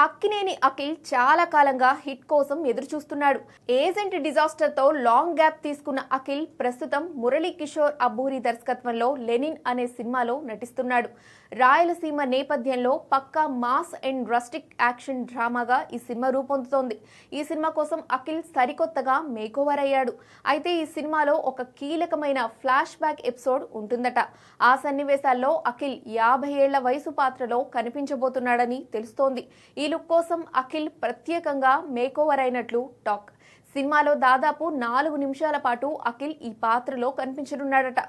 అక్కినేని అఖిల్ చాలా కాలంగా హిట్ కోసం ఎదురు చూస్తున్నాడు. ఏజెంట్ డిజాస్టర్ తో లాంగ్ గ్యాప్ తీసుకున్న అఖిల్ ప్రస్తుతం మురళీ కిషోర్ అబ్బూరి దర్శకత్వంలో లెనిన్ అనే సినిమాలో నటిస్తున్నాడు. రాయలసీమ నేపథ్యంలో పక్కా మాస్ అండ్ రస్టిక్ యాక్షన్ డ్రామాగా ఈ సినిమా రూపొందుతోంది. ఈ సినిమా కోసం అఖిల్ సరికొత్తగా మేకోవర్ అయ్యాడు. అయితే ఈ సినిమాలో ఒక కీలకమైన ఫ్లాష్ బ్యాక్ ఎపిసోడ్ ఉంటుందట. ఆ సన్నివేశాల్లో అఖిల్ 50 ఏళ్ల వయసు పాత్రలో కనిపించబోతున్నాడని తెలుస్తోంది. ఈ లుక్ కోసం అఖిల్ ప్రత్యేకంగా మేకోవర్ అయినట్లు టాక్. సినిమాలో దాదాపు 4 నిమిషాల పాటు అఖిల్ ఈ పాత్రలో కనిపించనున్నాడట.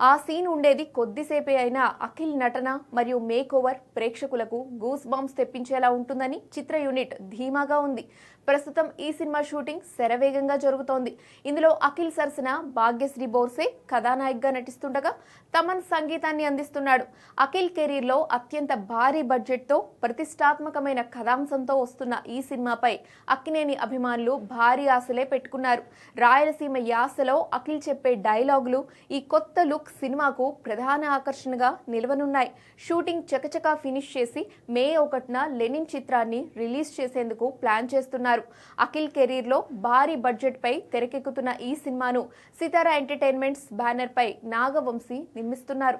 ఆ సీన్ ఉండేది కొద్దిసేపే అయినా అఖిల్ నటన మరియు మేకోవర్ ప్రేక్షకులకు గూస్ బంప్స్ తెప్పించేలా ఉంటుందని చిత్ర యూనిట్ ధీమాగా ఉంది. ప్రస్తుతం ఈ సినిమా షూటింగ్ శరవేగంగా జరుగుతోంది. ఇందులో అఖిల్ సరసన భాగ్యశ్రీ బోర్సే కథానాయికగా నటిస్తుండగా తమన్ సంగీతాన్ని అందిస్తున్నాడు. అఖిల్ కెరీర్ లో అత్యంత భారీ బడ్జెట్ తో ప్రతిష్టాత్మకమైన కథాంశంతో వస్తున్న ఈ సినిమాపై అక్కినేని అభిమానులు భారీ ఆశలే పెట్టుకున్నారు. రాయలసీమ యాసలో అఖిల్ చెప్పే డైలాగులు ఈ కొత్త లుక్ సినిమాకు ప్రధాన ఆకర్షణగా నిలవనున్నాయి. షూటింగ్ చకచకా ఫినిష్ చేసి మే 1న లెనిన్ చిత్రాన్ని రిలీజ్ చేసేందుకు ప్లాన్ చేస్తున్నారు. అఖిల్ కెరీర్ లో భారీ బడ్జెట్ పై తెరకెక్కుతున్న ఈ సినిమాను సితారా ఎంటర్టైన్మెంట్స్ బ్యానర్ పై నాగవంశీ నిర్మిస్తున్నారు.